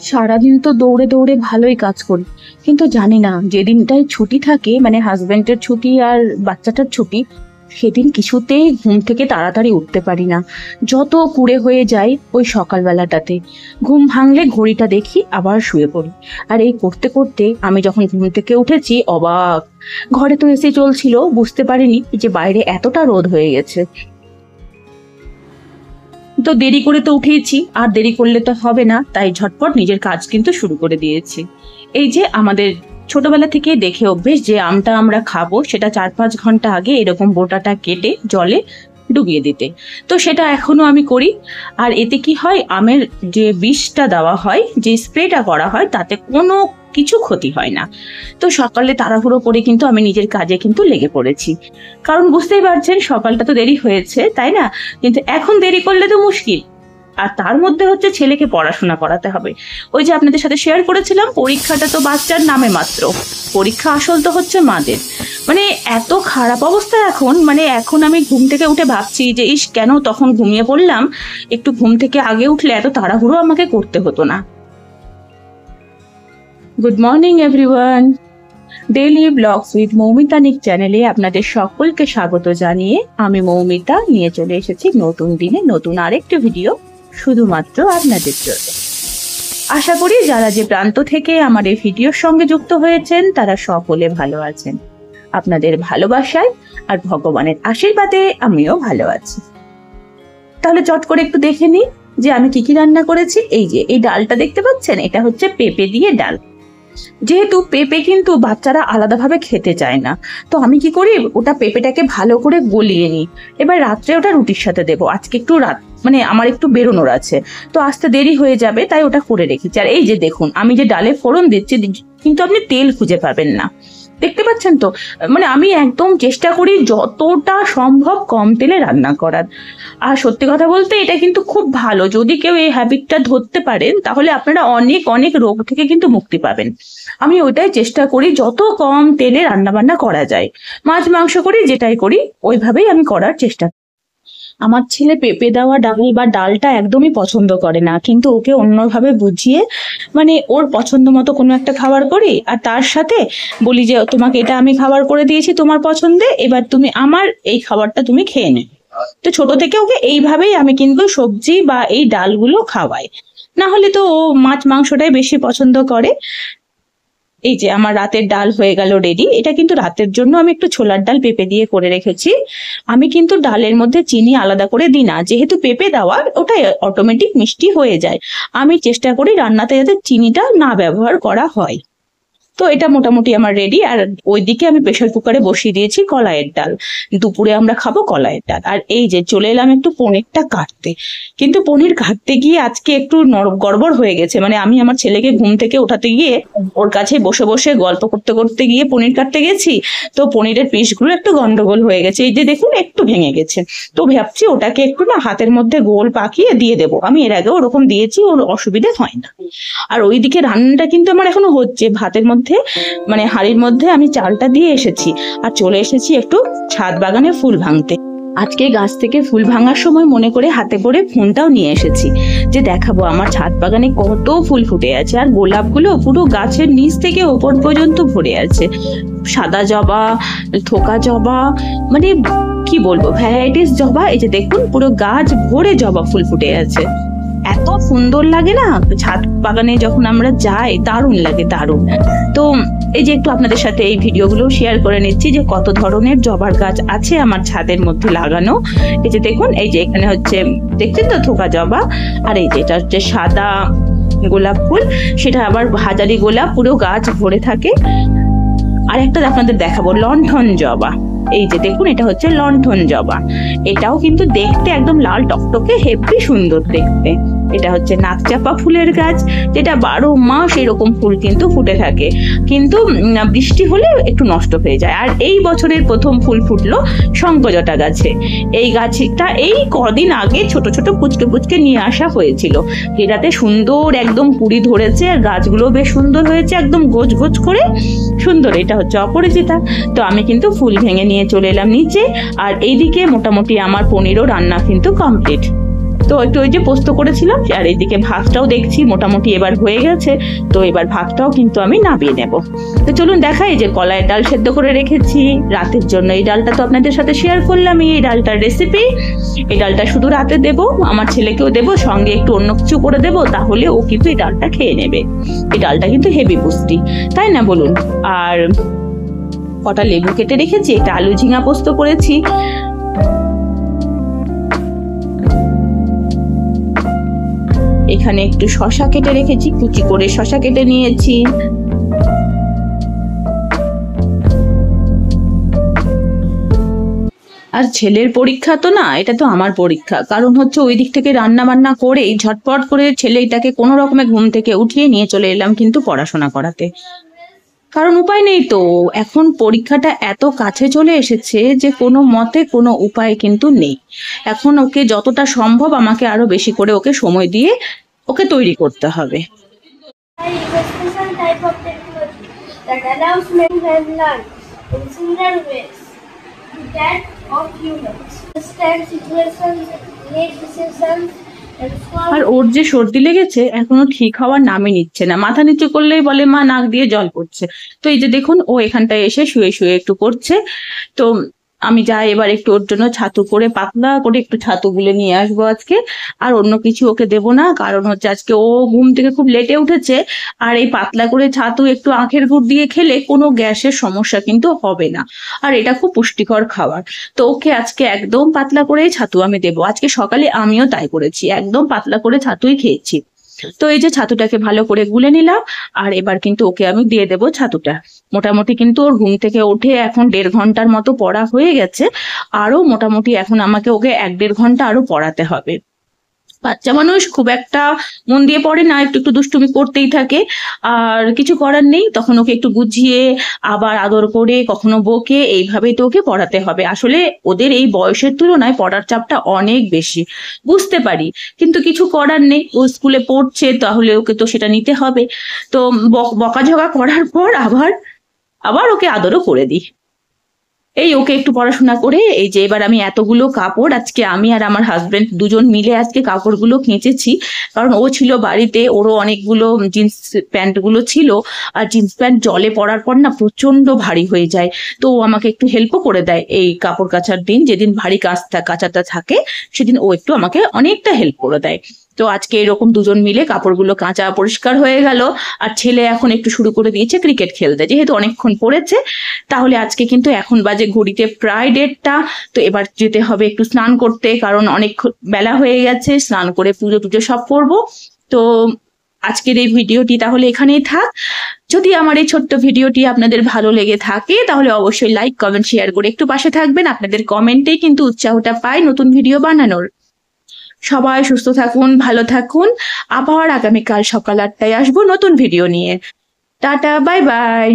সারাদিন তো দৌড়ে দৌড়ে ভালোই কাজ করি, কিন্তু জানি না যেদিনটায় ছুটি থাকে, মানে হাজবেন্ডের ছুটি আর বাচ্চাটার ছুটি, সেদিন কিছুতেই ঘুম থেকে তাড়াতাড়ি উঠতে পারি না। যত কুড়ে হয়ে যায় ওই সকালবেলাটাতে। ঘুম ভাঙলে ঘড়িটা দেখি, আবার শুয়ে পড়ি। আর এই করতে করতে আমি যখন ঘুম থেকে উঠেছি অবাক। ঘরে তো এসে চলছিল, বুঝতে পারিনি যে বাইরে এতটা রোদ হয়ে গেছে। তো দেরি করে তো উঠেইছি, আর দেরি করলে তো হবে না, তাই ঝটপট নিজের কাজ কিন্তু শুরু করে দিয়েছি। এই যে আমাদের ছোটবেলা থেকে দেখে অভ্যেস যে আমটা আমরা খাবো, সেটা 4-5 ঘন্টা আগে এরকম বোটাটা কেটে জলে ডুবিয়ে দিতে। তো সেটা এখনো আমি করি। আর এতে কি হয়, আমের যে বিষটা দেওয়া হয়, যে স্প্রেটা করা হয়, তাতে কোনো কিছু ক্ষতি হয় না। তো সকালে তাড়াহুড়ো করে কিন্তু আমি নিজের কাজে কিন্তু লেগে পড়েছি, কারণ বুঝতেই পারছেন সকালটা তো দেরি হয়েছে, তাই না? কিন্তু এখন দেরি করলে তো মুশকিল। আর তার মধ্যে হচ্ছে ছেলেকে পড়াশোনা করাতে হবে। ওই যে আপনাদের সাথে শেয়ার করেছিলাম, পরীক্ষাটা তো বাচ্চার নামে মাত্র, পরীক্ষা আসল তো হচ্ছে মাদের। মানে এত খারাপ অবস্থা এখন, মানে এখন আমি ঘুম থেকে উঠে ভাবছি যে ইস, কেন তখন ঘুমিয়ে পড়লাম, একটু ঘুম থেকে আগে উঠলে এত তাড়াহুড়ো আমাকে করতে হতো না। Good morning everyone. Daily blogs with Moumita নিক চ্যানেলে আপনাদের সকলকে স্বাগত জানিয়ে আমি মৌমিতা নিয়ে চলে এসেছি নতুন দিনে নতুন আরেকটি ভিডিও, শুধুমাত্র আপনাদের জন্য। আশা করি যারা যে প্রান্ত থেকে আমার এই ভিডিওর সঙ্গে যুক্ত হয়েছেন তারা সকলে ভালো আছেন। আপনাদের ভালোবাসায় আর ভগবানের আশীর্বাদে আমিও ভালো আছি। তাহলে চট করে একটু দেখে নিই যে আমি কি কি রান্না করেছি। এই যে এই ডালটা দেখতে পাচ্ছেন, এটা হচ্ছে পেঁপে দিয়ে ডাল। যেহেতু পেঁপে কিন্তু বাচ্চারা আলাদাভাবে খেতে চায় না, তো আমি কি করি, ওটা পেঁপেটাকে ভালো করে গলিয়ে নিই। এবার রাত্রে ওটা রুটির সাথে দেবো। আজকে একটু রাত, মানে আমার একটু বেরোনোর আছে, তো আসতে দেরি হয়ে যাবে, তাই ওটা করে রেখেছি। আর এই যে দেখুন, আমি যে ডালে ফোড়ন দিচ্ছি, কিন্তু আপনি তেল খুঁজে পাবেন না, দেখতে পাচ্ছেন তো? মানে আমি একদম চেষ্টা করি যতটা সম্ভব কম তেলে রান্না করার। আর সত্যি কথা বলতে এটা কিন্তু খুব ভালো, যদি কেউ এই হ্যাবিটটা ধরতে পারেন তাহলে আপনারা অনেক অনেক রোগ থেকে কিন্তু মুক্তি পাবেন। আমি ওইটাই চেষ্টা করি যত কম তেলে রান্না বান্না করা যায়। মাছ মাংস করি, যেটাই করি ওইভাবেই আমি করার চেষ্টা করি। আমার ছেলে পেঁপে দেওয়া ডাল বা ডালটা একদমই পছন্দ করে না, কিন্তু ওকে অন্যভাবে বুঝিয়ে, মানে ওর পছন্দ মতো কোনো একটা খাবার করি, আর তার সাথে বলি যে তোমাকে এটা আমি খাবার করে দিয়েছি তোমার পছন্দে, এবার তুমি আমার এই খাবারটা তুমি খেয়ে নে। তো ছোট থেকে ওকে এইভাবেই আমি কিন্তু সবজি বা এই ডালগুলো খাওয়াই। না হলে তো ও মাছ মাংসটাই বেশি পছন্দ করে। এই যে আমার রাতের ডাল হয়ে গেল রেডি। এটা কিন্তু রাতের জন্য আমি একটু ছোলার ডাল পেঁপে দিয়ে করে রেখেছি। আমি কিন্তু ডালের মধ্যে চিনি আলাদা করে দিই না, যেহেতু পেঁপে দেওয়া, ওটা অটোমেটিক মিষ্টি হয়ে যায়। আমি চেষ্টা করি রান্নাতে যাতে চিনিটা না ব্যবহার করা হয়। তো এটা মোটামুটি আমার রেডি। আর ওইদিকে আমি প্রেসার কুকারে বসিয়ে দিয়েছি কলাইয়ের ডাল। দুপুরে আমরা খাবো কলাইয়ের ডাল। আর এই যে চলে এলাম একটু পনিরটা কাটতে, কিন্তু পনির কাটতে গিয়ে আজকে একটু গড়বড় হয়ে গেছে। মানে আমি আমার ছেলেকে ঘুম থেকে ওঠাতে গিয়ে ওর কাছে বসে বসে গল্প করতে করতে গিয়ে পনির কাটতে গেছি, তো পনিরের পিসগুলো একটু গন্ডগোল হয়ে গেছে। এই যে দেখুন, একটু ভেঙে গেছে। তো ভাবছি ওটাকে একটু না হাতের মধ্যে গোল পাকিয়ে দিয়ে দেবো। আমি এর আগে ওরকম দিয়েছি, ওর অসুবিধা হয় না। আর ওইদিকে রান্নাটা কিন্তু আমার এখনো হচ্ছে। ভাতের মধ্যে, মানে হাঁড়ির মধ্যে আমি চালটা দিয়ে এসেছি, আর চলে এসেছি একটু ছাদ বাগানে ফুল ভাঙতে। আজকে গাছ থেকে ফুল ভাঙার সময় মনে করে হাতে করে ফোনটাও নিয়ে এসেছি, যে দেখাবো আমার ছাদ বাগানে কত ফুল ফুটে আছে। আর গোলাপগুলো পুরো গাছের নিচ থেকে ওপর পর্যন্ত ভরে আছে। সাদা জবা, থোকা জবা, মানে কি বলবো, ভ্যারাইটিস জবা। এই যে দেখুন, পুরো গাছ ভরে জবা ফুল ফুটে আছে। এত সুন্দর লাগে না ছাদ বাগানে যখন আমরা যাই, দারুণ লাগে, দারুণ। তো এই যে একটু আপনাদের সাথে এই ভিডিওগুলো শেয়ার করে নিচ্ছি যে কত ধরনের জবার গাছ আছে আমার ছাদের মধ্যে লাগানো। এই যে দেখুন, এই যে এখানে হচ্ছে দেখছেন তো থোকা জবা, আর এই যেটা হচ্ছে সাদা গোলাপ ফুল, সেটা আবার হাজারি গোলাপ, পুরো গাছ ভরে থাকে। আর একটা আপনাদের দেখাবো লণ্ঠন জবা। এই যে দেখুন, এটা হচ্ছে লণ্ঠন জবা। এটাও কিন্তু দেখতে একদম লাল টকটকে, হেব্বি সুন্দর দেখতে। এটা হচ্ছে নাকচাপা ফুলের গাছ, যেটা 12 মাস এরকম ফুল কিন্তু ফুটে থাকে, কিন্তু বৃষ্টি হলে একটু নষ্ট হয়ে যায়। আর এই বছরের প্রথম ফুল ফুটলো শঙ্কজটা গাছে। এই গাছটা এই কদিন আগে ছোট ছোট পুচকে পুচকে নিয়ে আসা হয়েছিল, যেটাতে সুন্দর একদম কুড়ি ধরেছে, আর গাছগুলো বেশ সুন্দর হয়েছে, একদম গোছ গোছ করে সুন্দর। এটা হচ্ছে অপরাজিতা। তো আমি কিন্তু ফুল ভেঙে নিয়ে চলে এলাম নিচে। আর এইদিকে মোটামুটি আমার পনিরও রান্না কিন্তু কমপ্লিট। তো একটু ওই যে পোস্ত করেছিলাম, আর এইদিকে ভাতটাও দেখছি মোটামুটি এবার হয়ে গেছে। তো এবার ভাতটাও কিন্তু আমি নামিয়ে নেব। তো চলুন দেখাই, যে কলাইয়ের ডাল সেদ্ধ করে রেখেছি রাতের জন্য। এই ডালটা তো আপনাদের সাথে শেয়ার করলাম, এই ডালটার রেসিপি। এই ডালটা শুধু রাতে দেবো, আমার ছেলেকেও দেবো, সঙ্গে একটু অন্য কিছু করে দেবো, তাহলে ও কিন্তু এই ডালটা খেয়ে নেবে। এই ডালটা কিন্তু হেভি পুষ্টি, তাই না বলুন? আর কটা লেবু কেটে রেখেছি, একটা আলু ঝিঙা পোস্ত করেছি। এখানে একটু শশা কেটে রেখেছি, কুচি করে শশা কেটে নিয়েছি। আর ছেলের পরীক্ষা তো না, এটা তো আমার পরীক্ষা। কারণ হচ্ছে ওই দিক থেকে রান্না বান্না করেই ঝটপট করে ছেলেটাকে কোনো রকমে ঘুম থেকে উঠিয়ে নিয়ে চলে এলাম কিন্তু পড়াশোনা করাতে। কারণ উপায় নেই তো, এখন পরীক্ষাটা এত কাছে চলে এসেছে যে কোনো মতে কোনো উপায় কিন্তু নেই। এখন ওকে যতটা সম্ভব আমাকে আরো বেশি করে ওকে সময় দিয়ে ওকে তৈরি করতে হবে। AI is a special type of technology that allows mankind to learn in similar ways to that of humans. Understand situations, make decisions, and solve. আর ওর যে সর্দি লেগেছে এখনো ঠিক হওয়ার নামই নিচ্ছে না, মাথা নিচু করলেই বলে মা নাক দিয়ে জল পড়ছে। তো এই যে দেখুন, ও এখানটায় এসে শুয়ে শুয়ে একটু করছে। তো আমি যাই এবার একটু ওর জন্য ছাতু করে, পাতলা করে একটু ছাতু গুলে নিয়ে আসবো আজকে। আর অন্য কিছু ওকে দেবো না, কারণ হচ্ছে আজকে ও ঘুম থেকে খুব লেটে উঠেছে। আর এই পাতলা করে ছাতু একটু আখের গুড় দিয়ে খেলে কোনো গ্যাসের সমস্যা কিন্তু হবে না। আর এটা খুব পুষ্টিকর খাবার। তো ওকে আজকে একদম পাতলা করে ছাতু আমি দেবো। আজকে সকালে আমিও তাই করেছি, একদম পাতলা করে ছাতুই খেয়েছি। তো এই যে ছাতুটাকে ভালো করে গুলে নিলাম, আর এবার কিন্তু ওকে আমি দিয়ে দেবো ছাতুটা। মোটামুটি কিন্তু ওর ঘুম থেকে উঠে এখন 1.5 ঘন্টার মতো পড়া হয়ে গেছে। আরো মোটামুটি এখন আমাকে ওকে 1-1.5 ঘন্টা আরো পড়াতে হবে। বাচ্চা মানুষ খুব একটা মন দিয়ে পড়ে না, একটু একটু দুষ্টুমি করতেই থাকে। আর কিছু করার নেই, তখন ওকে একটু বুঝিয়ে আবার আদর করে কখনো বকে এইভাবেই তো ওকে পড়াতে হবে। আসলে ওদের এই বয়সের তুলনায় পড়ার চাপটা অনেক বেশি, বুঝতে পারি, কিন্তু কিছু করার নেই। ও স্কুলে পড়ছে, তাহলে ওকে তো সেটা নিতে হবে। তো বকাঝকা করার পর আবার আবার ওকে আদরও করে দিই। এই ওকে একটু পড়াশোনা করে, এই যে এবার আমি এতগুলো কাপড় আজকে আমি আর আমার হাজবেন্ড দুজন মিলে আজকে কাপড়গুলো কেচেছি। কারণ ও ছিল বাড়িতে, ওরও অনেকগুলো জিন্স প্যান্ট গুলো ছিল। আর জিন্স প্যান্ট জলে পড়ার পর না প্রচন্ড ভারী হয়ে যায়। তো ও আমাকে একটু হেল্পও করে দেয় এই কাপড় কাচার দিন, যেদিন ভারী কাচাটা থাকে সেদিন ও একটু আমাকে অনেকটা হেল্প করে দেয়। তো আজকে এরকম দুজন মিলে কাপড়গুলো কাঁচা পরিষ্কার হয়ে গেল। আর ছেলে এখন একটু শুরু করে দিয়েছে ক্রিকেট খেলতে, যেহেতু অনেকক্ষণ পড়েছে। তাহলে আজকে কিন্তু এখন বাজে ঘড়িতে প্রায় 1:30। তো এবার যেতে হবে একটু স্নান করতে, কারণ অনেক বেলা হয়ে গেছে। স্নান করে পুজো টুজো সব করবো। তো আজকের এই ভিডিওটি তাহলে এখানেই থাক। যদি আমার এই ছোট্ট ভিডিওটি আপনাদের ভালো লেগে থাকে তাহলে অবশ্যই লাইক কমেন্ট শেয়ার করে একটু পাশে থাকবেন। আপনাদের কমেন্টেই কিন্তু উৎসাহটা পাই নতুন ভিডিও বানানোর। সবাই সুস্থ থাকুন, ভালো থাকুন। আবার আগামীকাল সকাল 8টায় আসবো নতুন ভিডিও নিয়ে। Tata, bye bye.